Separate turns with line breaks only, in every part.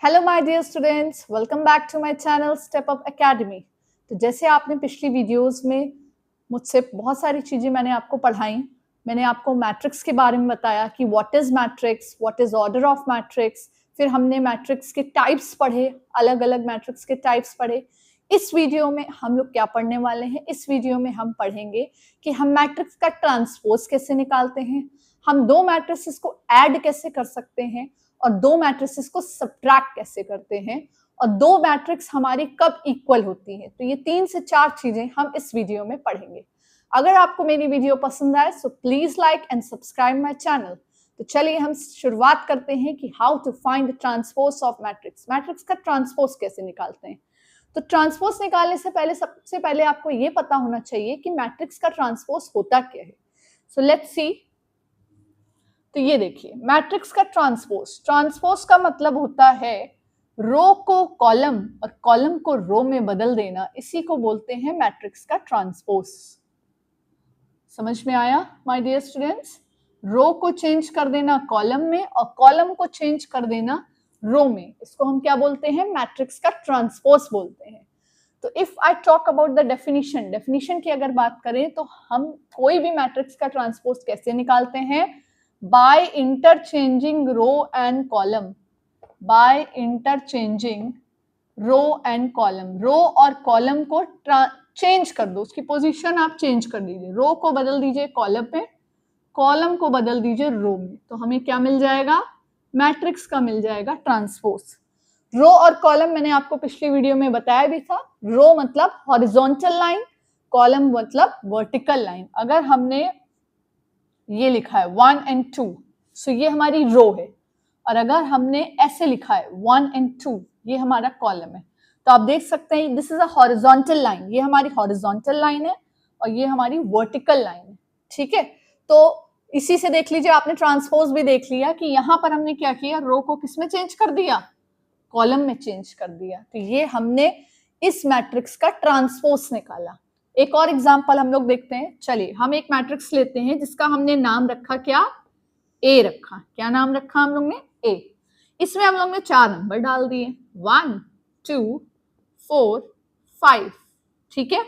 Hello my dear students, welcome back to my channel step up academy. तो जैसे आपने पिछली वीडियोस में मुझसे बहुत सारी चीज़ें मैंने आपको पढ़ाई। मैंने आपको मैट्रिक्स के बारे में बताया कि what is matrix, what is order of matrix. फिर हमने मैट्रिक्स के टाइप्स पढ़े, अलग अलग मैट्रिक्स के टाइप्स पढ़े। इस वीडियो में हम लोग क्या पढ़ने वाले हैं? इस वीडियो में हम पढ़ेंगे कि हम मैट्रिक्स का ट्रांसपोज कैसे निकालते हैं, हम दो मैट्रिसेस को ऐड कैसे कर सकते हैं और दो मैट्रिसेस को सब्ट्रैक्ट कैसे करते हैं, और दो मैट्रिक्स हमारी कब इक्वल होती है। तो ये 3 से 4 चीजें हम इस वीडियो में पढ़ेंगे। अगर आपको मेरी वीडियो पसंद आए so please like and subscribe my channel. तो चलिए हम शुरुआत करते हैं कि how to find the transpose of matrix. Matrix का ट्रांसपोज कैसे निकालते हैं। तो ट्रांसपोज निकालने से पहले सबसे पहले आपको ये पता होना चाहिए कि मैट्रिक्स का ट्रांसपोज होता क्या है। So let's see. तो ये देखिए, मैट्रिक्स का ट्रांसपोज का मतलब होता है रो को कॉलम और कॉलम को रो में बदल देना। इसी को बोलते हैं मैट्रिक्स का ट्रांसपोज। समझ में आया माय डियर स्टूडेंट्स? रो को चेंज कर देना कॉलम में और कॉलम को चेंज कर देना रो में, इसको हम क्या बोलते हैं? मैट्रिक्स का ट्रांसपोज बोलते हैं। तो if I talk about the definition की अगर बात करें तो हम कोई भी मैट्रिक्स का ट्रांसपोज कैसे निकालते हैं? by interchanging row and column, by interchanging row and column। रो और कॉलम को चेंज कर दो, उसकी पोजीशन आप चेंज कर दीजिए। रो को बदल दीजिए कॉलम में, कॉलम को बदल दीजिए रो में, तो हमें क्या मिल जाएगा? मैट्रिक्स का मिल जाएगा ट्रांसपोज। रो और कॉलम मैंने आपको पिछली वीडियो में बताया भी था। रो मतलब हॉरिजॉन्टल लाइन, कॉलम मतलब वर्टिकल लाइन। अगर हमने ये लिखा है 1 and 2, सो ये हमारी रो है, और अगर हमने ऐसे लिखा है 1 and 2, ये हमारा कॉलम है। तो आप देख सकते हैं this is a horizontal line, ये हमारी हॉरिजॉन्टल लाइन है और ये हमारी वर्टिकल लाइन है। ठीक है, तो इसी से देख लीजिए, आपने ट्रांसपोज भी देख लिया कि यहां पर हमने क्या किया, रो को किसमें चेंज कर दिया? कॉलम में चेंज कर दिया। तो ये हमने इस मैट्रिक्स का ट्रांसपोज निकाला। एक और एग्जांपल हम लोग देखते हैं। चलिए हम एक मैट्रिक्स लेते हैं जिसका हमने नाम रखा क्या? ए रखा। क्या नाम रखा हम लोग ने? ए। इसमें हम लोग ने 4 नंबर डाल दिए, 1 2 4 5। ठीक है,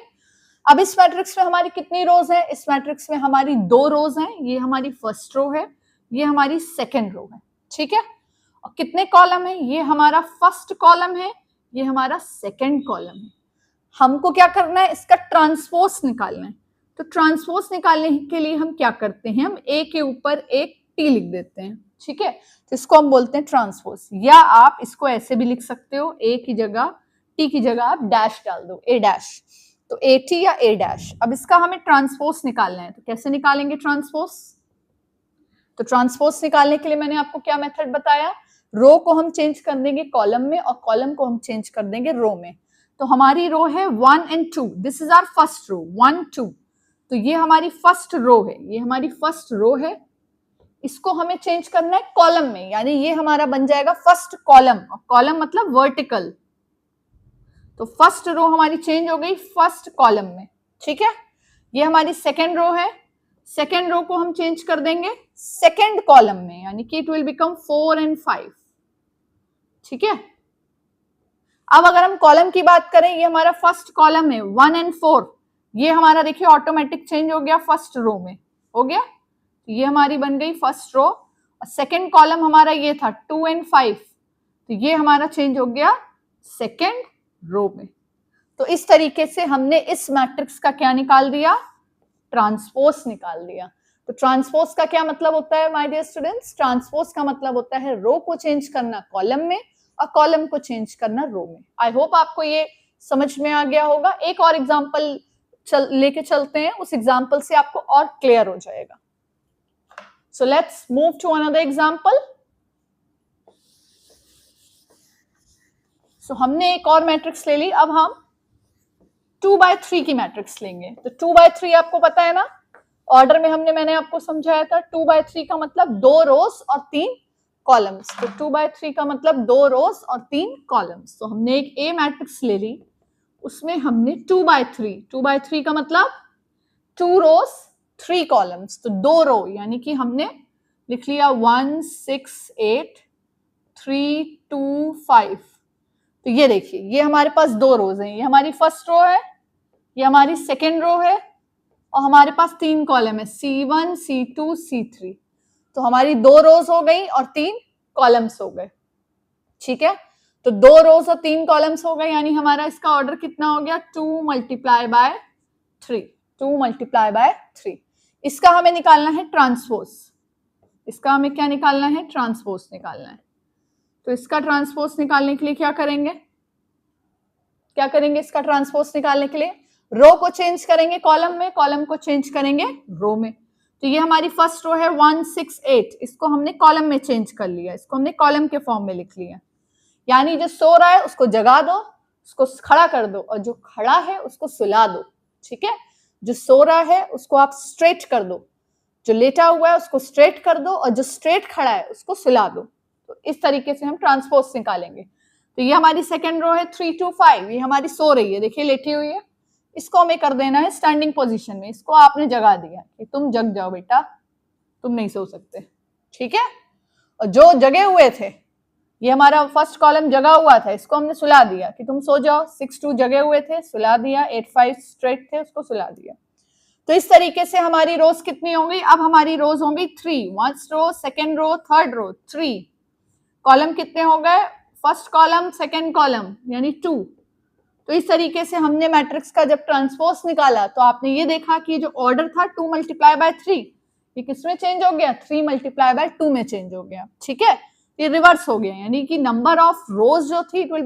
अब इस मैट्रिक्स में हमारी कितनी रोज है? इस मैट्रिक्स में हमारी 2 रोज हैं। ये हमारी फर्स्ट रो है, ये हमारी सेकेंड रो है। ठीक है, और कितने कॉलम है? ये हमारा फर्स्ट कॉलम है, ये हमारा सेकेंड कॉलम है। हमको क्या करना है? इसका ट्रांसपोज निकालना है। तो ट्रांसपोज निकालने के लिए हम क्या करते हैं? हम ए के ऊपर एक टी लिख देते हैं। ठीक है, तो इसको हम बोलते हैं ट्रांसपोज। या आप इसको ऐसे भी लिख सकते हो, ए की जगह टी की जगह आप डैश डाल दो, ए डैश। तो ए टी या ए डैश। अब इसका हमें ट्रांसपोज निकालना है, तो कैसे निकालेंगे ट्रांसपोज? तो ट्रांसपोज निकालने के लिए मैंने आपको क्या मेथड बताया? रो को हम चेंज कर देंगे कॉलम में और कॉलम को हम चेंज कर देंगे रो में। तो हमारी रो है 1 and 2, this is our first row 1 2। तो ये हमारी फर्स्ट रो है, ये हमारी फर्स्ट रो है। इसको हमें चेंज करना है कॉलम में, यानी ये हमारा बन जाएगा फर्स्ट कॉलम, और कॉलम मतलब वर्टिकल। तो फर्स्ट रो हमारी चेंज हो गई फर्स्ट कॉलम में। ठीक है, ये हमारी सेकेंड रो है, सेकेंड रो को हम चेंज कर देंगे सेकेंड कॉलम में, यानी कि इट विल बिकम 4 and 5। ठीक है, अब अगर हम कॉलम की बात करें, ये हमारा फर्स्ट कॉलम है 1 and 4, ये हमारा देखिए ऑटोमेटिक चेंज हो गया फर्स्ट रो में, हो गया। तो ये हमारी बन गई फर्स्ट रो, और सेकेंड कॉलम हमारा ये था 2 and 5, तो ये हमारा चेंज हो गया सेकेंड रो में। तो इस तरीके से हमने इस मैट्रिक्स का क्या निकाल दिया? ट्रांसपोज निकाल दिया। तो ट्रांसपोज का क्या मतलब होता है माय डियर स्टूडेंट्स? ट्रांसपोज का मतलब होता है रो को चेंज करना कॉलम में और कॉलम को चेंज करना रो में। आई होप आपको ये समझ में आ गया होगा। एक और एग्जांपल लेके चलते हैं, उस एग्जांपल से आपको और क्लियर हो जाएगा। So let's move to another example. सो हमने एक और मैट्रिक्स ले ली, अब हम 2/3 की मैट्रिक्स लेंगे। तो 2/3 आपको पता है ना, ऑर्डर में मैंने आपको समझाया था। 2/3 का मतलब 2 रोज और 3 कॉलम्स। तो 2/3 का मतलब 2 रोज और 3 कॉलम्स। तो हमने एक ए मैट्रिक्स ले ली, उसमें हमने 2/3 का मतलब 2 रोज 3 कॉलम्स। तो 2 रो, यानी कि हमने लिख लिया 1 6 8 3 2 5। तो ये देखिए, ये हमारे पास दो रोज हैं, ये हमारी फर्स्ट रो है, ये हमारी सेकेंड रो है, और हमारे पास 3 कॉलम है, C1 C2 C3। तो हमारी 2 रोज हो गई और 3 कॉलम्स हो गए। ठीक है, तो 2 रोज और 3 कॉलम्स हो गए, यानी हमारा इसका ऑर्डर कितना हो गया, 2 मल्टीप्लाई बाय 3, 2 मल्टीप्लाई बाय 3। इसका हमें निकालना है ट्रांसपोज, इसका हमें क्या निकालना है, ट्रांसपोज निकालना है। तो इसका ट्रांसपोज निकालने के लिए क्या करेंगे, क्या करेंगे इसका ट्रांसपोज निकालने के लिए, रो को चेंज करेंगे कॉलम में, कॉलम को चेंज करेंगे रो में। तो ये हमारी फर्स्ट रो है 1 6 8, इसको हमने कॉलम में चेंज कर लिया, इसको हमने कॉलम के फॉर्म में लिख लिया। यानी जो सो रहा है उसको जगा दो, उसको खड़ा कर दो, और जो खड़ा है उसको सुला दो। ठीक है, जो सो रहा है उसको आप स्ट्रेट कर दो, जो लेटा हुआ है उसको स्ट्रेट कर दो, और जो स्ट्रेट खड़ा है उसको सुला दो। तो इस तरीके से हम ट्रांसपोज निकालेंगे। तो ये हमारी सेकेंड रो है 3 2 5, ये हमारी सो रही है, देखिए लेटी हुई है, इसको हमें कर देना है स्टैंडिंग पोजीशन में, इसको आपने जगा दिया कि तुम जग जाओ बेटा, तुम नहीं सो सकते। ठीक है, और जो जगे हुए थे, ये हमारा फर्स्ट कॉलम जगा हुआ था, इसको हमने सुला दिया कि तुम सो जाओ। 6 2 जगे हुए थे, सुला दिया। 8 5 स्ट्रेट थे, उसको सुला दिया। तो इस तरीके से हमारी रोज कितनी होंगी, अब हमारी रोज होंगी 3, first row second row third row 3। Column कितने हो गए, फर्स्ट कॉलम सेकेंड कॉलम यानी 2। तो इस तरीके से हमने मैट्रिक्स का जब ट्रांसपोज निकाला तो आपने ये देखा कि जो ऑर्डर था 2 मल्टीप्लाई बाय 3, ये किसमें चेंज हो गया, 3 मल्टीप्लाई बाय 2 में चेंज हो गया। ठीक है, ये रिवर्स हो गया, यानी कि नंबर ऑफ रोज जो थी it will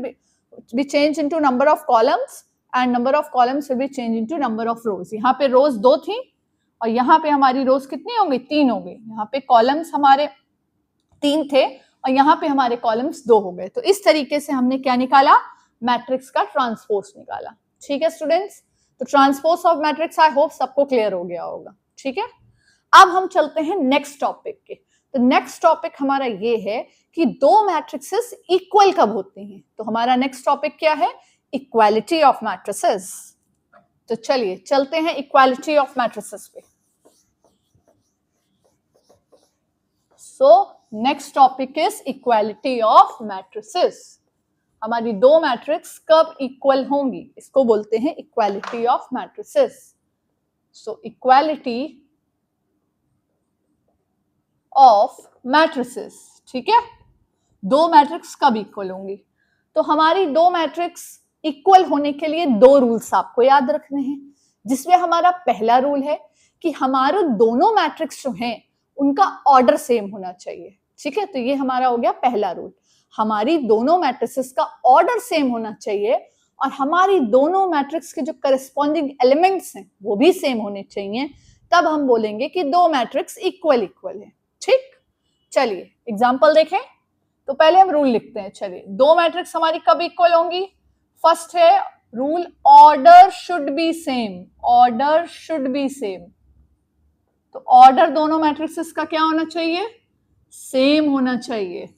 be change into number of columns, and number of columns will be change into number of रोज। यहाँ पे रोज 2 थी और यहाँ पे हमारी रोज कितनी हो गई, 3 हो गई। यहाँ पे कॉलम्स हमारे 3 थे और यहाँ पे हमारे कॉलम्स 2 हो गए। तो इस तरीके से हमने क्या निकाला, मैट्रिक्स का ट्रांसपोज निकाला। ठीक है स्टूडेंट्स, तो transpose of matrix I hope सबको क्लियर हो गया होगा। ठीक है, अब हम चलते हैं नेक्स्ट टॉपिक के। तो नेक्स्ट टॉपिक हमारा ये है कि दो मैट्रिक्सेस इक्वल कब होते हैं। तो हमारा नेक्स्ट टॉपिक क्या है, इक्वालिटी ऑफ मैट्रिसेस। तो चलिए चलते हैं इक्वालिटी ऑफ मैट्रिसेस पे। So next topic is equality of matrices. हमारी दो मैट्रिक्स कब इक्वल होंगी, इसको बोलते हैं equality of matrices. So equality of matrices, ठीक है, दो मैट्रिक्स कब इक्वल होंगी। तो हमारी दो मैट्रिक्स इक्वल होने के लिए दो रूल्स आपको याद रखने हैं, जिसमें हमारा पहला रूल है कि हमारे दोनों मैट्रिक्स जो हैं उनका ऑर्डर सेम होना चाहिए। ठीक है, तो ये हमारा हो गया पहला रूल, हमारी दोनों मैट्रिसेस का ऑर्डर सेम होना चाहिए और हमारी दोनों मैट्रिक्स के जो करस्पॉन्डिंग एलिमेंट्स हैं वो भी सेम होने चाहिए, तब हम बोलेंगे कि दो मैट्रिक्स इक्वल है। ठीक, चलिए एग्जांपल देखें। तो पहले हम रूल लिखते हैं। चलिए, दो मैट्रिक्स हमारी कब इक्वल होंगी। फर्स्ट है rule, order should be same, order should be same. तो ऑर्डर दोनों मैट्रिक्सेस का क्या होना चाहिए, सेम होना चाहिए।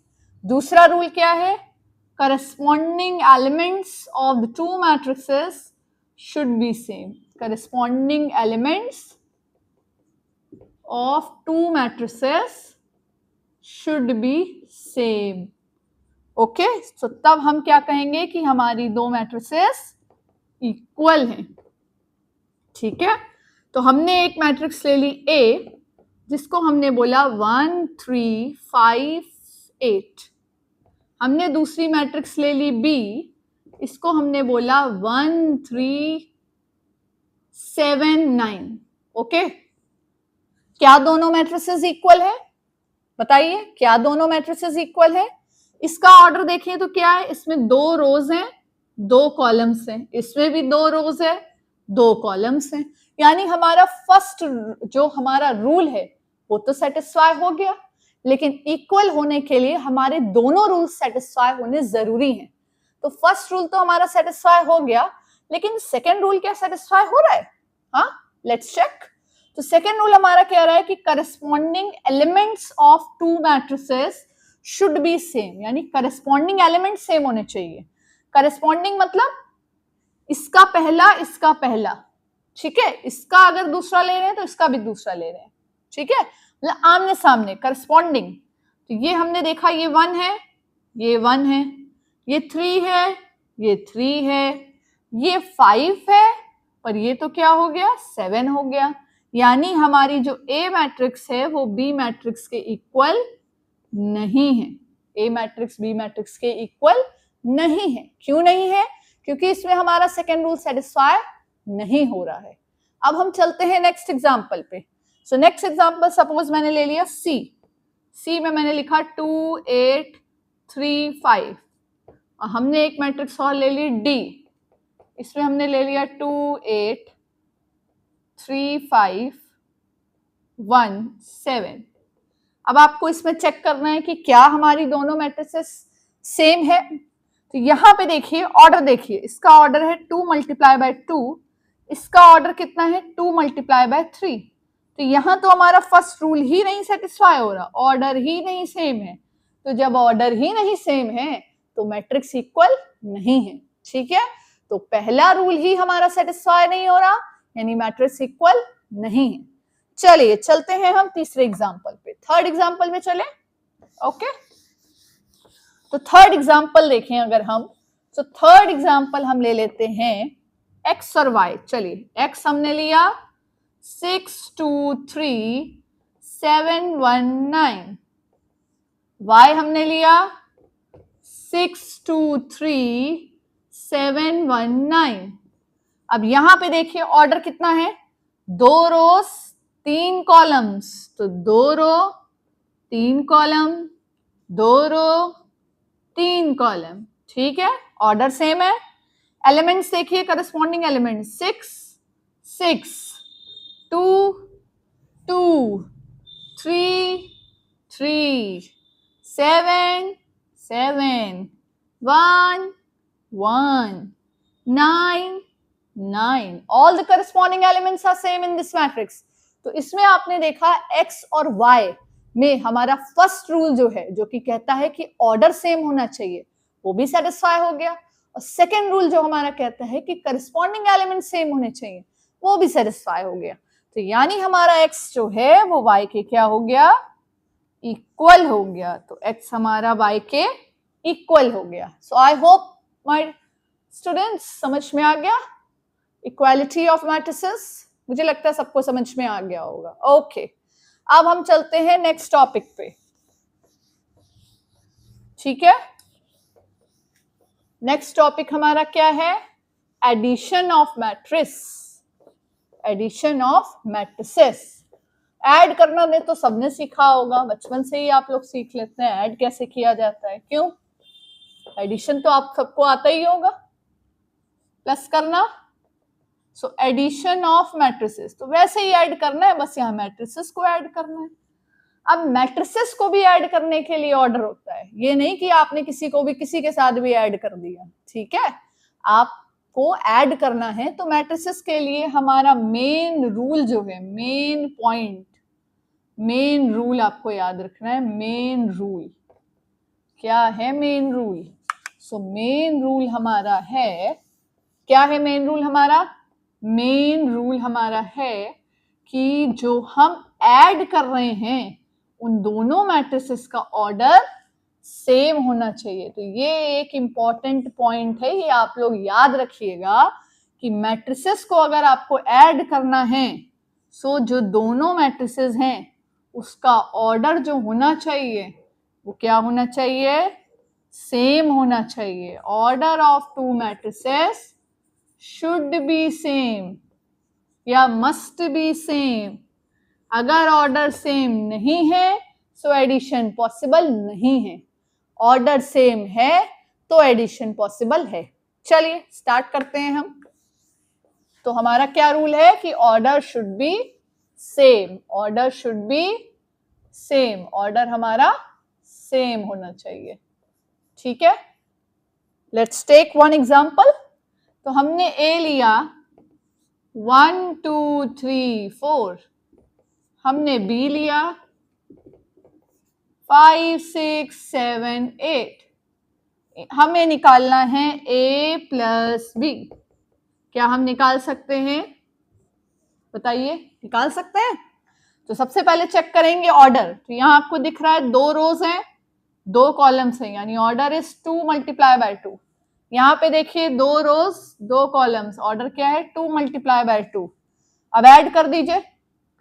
दूसरा रूल क्या है, corresponding elements of the two matrixes should be same, corresponding elements of to matrices should be same. Okay, तो तब हम क्या कहेंगे कि हमारी दो मैट्रिसेस इक्वल हैं। ठीक है, तो हमने एक मैट्रिक्स ले ली A, जिसको हमने बोला 1 3 5 8। हमने दूसरी मैट्रिक्स ले ली B, इसको हमने बोला 1 3 7 9। ओके, क्या दोनों मैट्रिसेस इक्वल है, बताइए क्या दोनों मैट्रिसेस इक्वल है। इसका ऑर्डर देखिए तो क्या है, इसमें दो रोज हैं दो कॉलम्स हैं, इसमें भी दो रोज है दो कॉलम्स हैं, यानी हमारा फर्स्ट जो हमारा रूल है वो तो सेटिस्फाई हो गया, लेकिन इक्वल होने के लिए हमारे दोनों रूल सेटिस्फाई होने जरूरी हैं। तो फर्स्ट रूल तो हमारा सेटिस्फाई हो गया, लेकिन सेकेंड रूल क्या सेटिस्फाई हो रहा है, हाँ लेट्स चेक। तो सेकेंड रूल हमारा कह रहा है कि corresponding elements of to matrices should be same, यानी करस्पॉन्डिंग एलिमेंट सेम होने चाहिए। करस्पॉन्डिंग मतलब इसका पहला, ठीक है, इसका अगर दूसरा ले रहे हैं तो इसका भी दूसरा ले रहे हैं। ठीक है, मतलब आमने सामने करस्पॉन्डिंग। तो ये हमने देखा ये 1 है ये 1 है, ये 3 है, ये 3 है, ये 5 है, पर ये तो क्या हो गया, 7 हो गया। यानी हमारी जो ए मैट्रिक्स है वो बी मैट्रिक्स के इक्वल नहीं है। ए मैट्रिक्स बी मैट्रिक्स के इक्वल नहीं है। क्यों नहीं है? क्योंकि इसमें हमारा सेकेंड रूल सेटिस्फाई नहीं हो रहा है। अब हम चलते हैं नेक्स्ट एग्जांपल पे। सो नेक्स्ट एग्जांपल सपोज मैंने ले लिया सी में मैंने लिखा 2 8 3 5 और हमने एक मैट्रिक्स और ले ली डी, इसमें हमने ले लिया 2 8 3 5 1 7। अब आपको इसमें चेक करना है कि क्या हमारी दोनों मैट्रिसेस सेम है। तो यहाँ पे देखिए ऑर्डर, देखिए इसका ऑर्डर है 2 मल्टीप्लाई बाय 2, इसका ऑर्डर कितना है 2 मल्टीप्लाई बाय 3। तो यहाँ तो हमारा फर्स्ट रूल ही नहीं सेटिस्फाई हो रहा, ऑर्डर ही नहीं सेम है। तो जब ऑर्डर ही नहीं सेम है तो मैट्रिक्स इक्वल नहीं है। ठीक है, तो पहला रूल ही हमारा सेटिस्फाई नहीं हो रहा, यानी मैट्रिक्स इक्वल नहीं है। चलिए चलते हैं हम तीसरे एग्जाम्पल पे, थर्ड एग्जाम्पल में चले। ओके, तो थर्ड एग्जाम्पल देखें अगर हम, तो थर्ड एग्जाम्पल हम ले लेते हैं एक्स और वाई। चलिए एक्स हमने लिया 6 2 3 7 1 9, वाई हमने लिया 6 2 3 7 1 9। अब यहां पे देखिए ऑर्डर कितना है, 2 रोज 3 कॉलम्स, तो 2 रो 3 कॉलम, 2 रो 3 कॉलम। ठीक है, ऑर्डर सेम है। एलिमेंट्स देखिए, corresponding element 6 6 2 2 3 3 7 7 1 1 9 9। All the corresponding elements are same in this matrix. तो इसमें आपने देखा x और y में हमारा फर्स्ट रूल जो है, जो कि कहता है कि ऑर्डर सेम होना चाहिए, वो भी सेटिस्फाई हो गया। और सेकेंड रूल जो हमारा कहता है कि करस्पॉन्डिंग एलिमेंट सेम होने चाहिए, वो भी सेटिस्फाई हो गया। तो यानी हमारा x जो है वो y के क्या हो गया, इक्वल हो गया। तो x हमारा y के इक्वल हो गया। सो आई होप माय स्टूडेंट्स समझ में आ गया इक्वालिटी ऑफ मैट्रिसेस। मुझे लगता है सबको समझ में आ गया होगा। ओके, अब हम चलते हैं नेक्स्ट टॉपिक पे। ठीक है, नेक्स्ट टॉपिक हमारा क्या है, addition of matrice, addition of matrices. Add करना ने तो सबने सीखा होगा, बचपन से ही आप लोग सीख लेते हैं ऐड कैसे किया जाता है। क्यों, एडिशन तो आप सबको आता ही होगा, प्लस करना। सो एडिशन ऑफ मैट्रिसेस, तो वैसे ही ऐड करना है, बस यहाँ मैट्रिसेस को ऐड करना है। अब मैट्रिसेस को भी ऐड करने के लिए ऑर्डर होता है, ये नहीं कि आपने किसी को भी किसी के साथ भी ऐड कर दिया। ठीक है, आपको ऐड करना है तो मैट्रिसेस के लिए हमारा मेन रूल जो है, मेन पॉइंट, मेन रूल आपको याद रखना है। मेन रूल क्या है, main rule. So main rule हमारा है, क्या है मेन रूल हमारा, मेन रूल हमारा है कि जो हम ऐड कर रहे हैं उन दोनों मैट्रिसेस का ऑर्डर सेम होना चाहिए। तो ये एक इंपॉर्टेंट पॉइंट है, ये आप लोग याद रखिएगा कि मैट्रिसेस को अगर आपको ऐड करना है, सो जो दोनों मैट्रिसेस हैं उसका ऑर्डर जो होना चाहिए वो क्या होना चाहिए, सेम होना चाहिए। Order of to matrices should be same या मस्ट बी सेम। अगर ऑर्डर सेम नहीं है सो एडिशन पॉसिबल नहीं है, ऑर्डर सेम है तो एडिशन पॉसिबल है। चलिए स्टार्ट करते हैं हम। तो हमारा क्या रूल है कि order should be same, order should be same, order हमारा सेम होना चाहिए। ठीक है, लेट्स टेक वन एग्जांपल। तो हमने ए लिया 1 2 3 4, हमने बी लिया 5 6 7 8। हमें निकालना है ए प्लस बी। क्या हम निकाल सकते हैं, बताइए, निकाल सकते हैं? तो सबसे पहले चेक करेंगे ऑर्डर। तो यहाँ आपको दिख रहा है 2 रोज हैं, 2 कॉलम्स हैं, यानी ऑर्डर इज 2 मल्टीप्लाई बाय 2। यहाँ पे देखिए 2 रोज 2 कॉलम्स, ऑर्डर क्या है 2 मल्टीप्लाई बाय 2। अब ऐड कर दीजिए,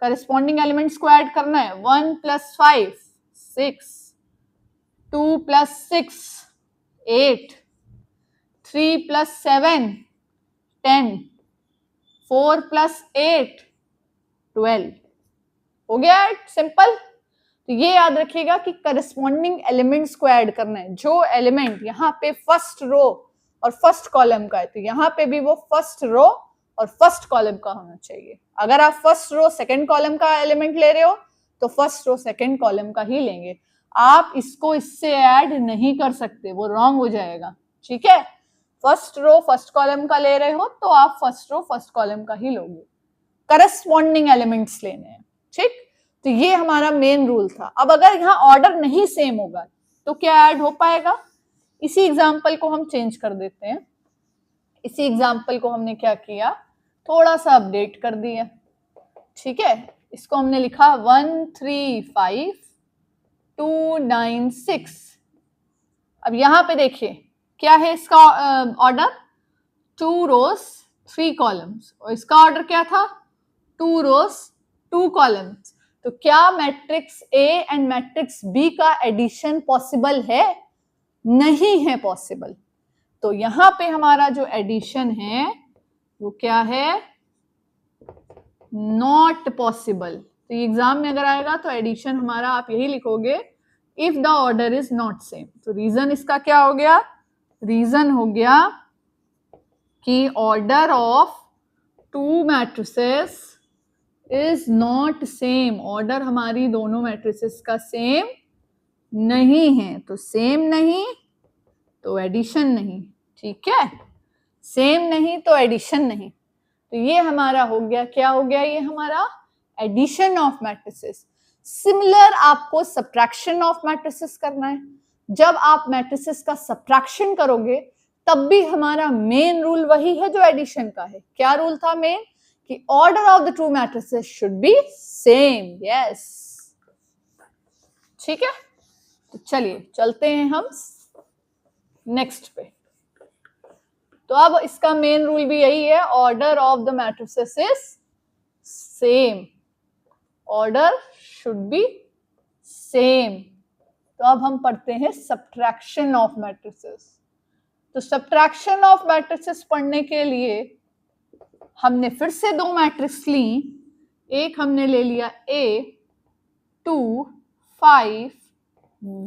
करस्पॉन्डिंग एलिमेंट्स को ऐड करना है। 1 + 5 6, 2 + 6 8, 3 + 7 10, 4 + 8 12। हो गया ऐड, सिंपल। तो ये याद रखिएगा कि करस्पॉन्डिंग एलिमेंट्स को ऐड करना है। जो एलिमेंट यहाँ पे फर्स्ट रो और फर्स्ट कॉलम का है, तो यहाँ पे भी वो फर्स्ट रो और फर्स्ट कॉलम का होना चाहिए। अगर आप फर्स्ट रो सेकंड कॉलम का एलिमेंट ले रहे हो तो फर्स्ट रो सेकंड कॉलम का ही लेंगे। आप इसको इससे ऐड नहीं कर सकते, वो रॉन्ग हो जाएगा। ठीक है, फर्स्ट रो फर्स्ट कॉलम का ले रहे हो तो आप फर्स्ट रो फर्स्ट कॉलम का ही लोगे, करस्पॉन्डिंग एलिमेंट्स लेने हैं। ठीक, तो ये हमारा मेन रूल था। अब अगर यहाँ ऑर्डर नहीं सेम होगा तो क्या ऐड हो पाएगा? इसी एग्जाम्पल को हम चेंज कर देते हैं। इसी एग्जाम्पल को हमने क्या किया, थोड़ा सा अपडेट कर दिया। ठीक है, इसको हमने लिखा 1 3 5 2 9 6। अब यहाँ पे देखिए क्या है इसका ऑर्डर, 2 रोज 3 कॉलम्स, और इसका ऑर्डर क्या था 2 रोज 2 कॉलम्स। तो क्या matrix A and matrix B का एडिशन पॉसिबल है? नहीं है पॉसिबल। तो यहाँ पे हमारा जो एडिशन है वो क्या है, नॉट पॉसिबल। तो एग्जाम में अगर आएगा तो एडिशन हमारा आप यही लिखोगे, if the order is not same. तो रीजन इसका क्या हो गया, रीजन हो गया कि order of 2 matrices is not same. Order हमारी दोनों मैट्रिसेस का सेम नहीं है। तो सेम नहीं तो एडिशन नहीं। ठीक है, सेम नहीं तो एडिशन नहीं। तो ये हमारा हो गया, क्या हो गया, ये हमारा एडिशन ऑफ मैट्रिसेस। सिमिलर आपको सब्ट्रैक्शन ऑफ मैट्रिसेस करना है। जब आप मैट्रिसेस का सब्ट्रैक्शन करोगे तब भी हमारा मेन रूल वही है जो एडिशन का है। क्या रूल था मेन, कि order of the 2 matrices should be same. Yes, ठीक है। तो चलिए चलते हैं हम नेक्स्ट पे। तो अब इसका मेन रूल भी यही है, order of the matrices is same, order should be same. तो अब हम पढ़ते हैं सब्ट्रैक्शन ऑफ मैट्रिसेस। तो सब्ट्रैक्शन ऑफ मैट्रिसेस पढ़ने के लिए हमने फिर से 2 मैट्रिक्स ली। एक हमने ले लिया A 2 5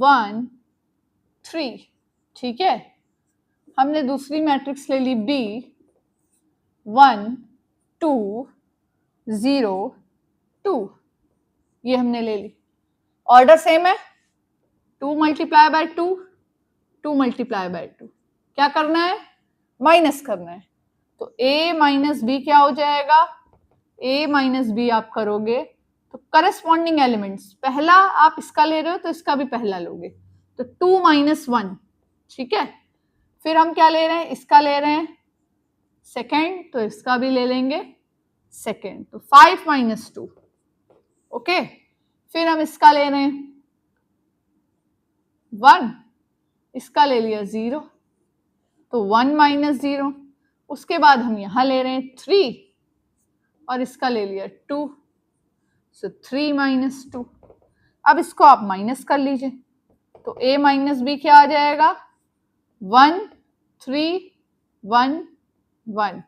1 3। ठीक है, हमने दूसरी मैट्रिक्स ले ली B 1 2 0 2। ये हमने ले ली, ऑर्डर सेम है, 2 मल्टीप्लाई बाय 2 2 मल्टीप्लाई बाय 2। क्या करना है, माइनस करना है। तो A माइनस बी क्या हो जाएगा, A माइनस बी आप करोगे तो करस्पॉन्डिंग एलिमेंट्स, पहला आप इसका ले रहे हो तो इसका भी पहला लोगे, तो 2 - 1। ठीक है, फिर हम क्या ले रहे हैं, इसका ले रहे हैं सेकेंड, तो इसका भी ले लेंगे सेकेंड, तो 5 - 2। ओके, फिर हम इसका ले रहे हैं 1, इसका ले लिया 0, तो 1 - 0। उसके बाद हम यहां ले रहे हैं 3 और इसका ले लिया 2, सो 3 - 2। अब इसको आप माइनस कर लीजिए, तो A माइनस बी क्या आ जाएगा, 1 3 1 1।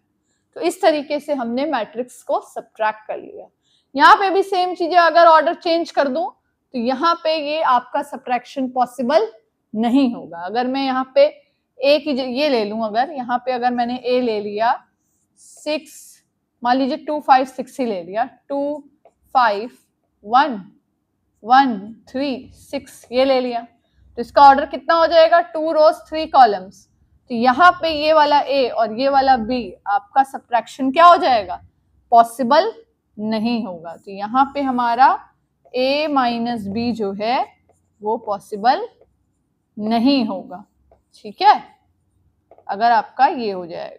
तो इस तरीके से हमने मैट्रिक्स को सब्ट्रैक्ट कर लिया। यहाँ पे भी सेम चीजें, अगर ऑर्डर चेंज कर दूं तो यहाँ पे ये आपका सब्ट्रैक्शन पॉसिबल नहीं होगा। अगर मैं यहाँ पे A की ये ले लूं, अगर यहाँ पे अगर मैंने A ले लिया 6, मान लीजिए 2 5 6 ही ले लिया, 2 5 1 1 3 6 ये ले लिया, तो इसका ऑर्डर कितना हो जाएगा, 2 रोज 3 कॉलम्स। तो यहाँ पे ये वाला A और ये वाला B आपका सब्ट्रैक्शन क्या हो जाएगा, पॉसिबल नहीं होगा। तो यहाँ पे हमारा A माइनस B जो है वो पॉसिबल नहीं होगा। ठीक है, अगर आपका ये हो जाएगा।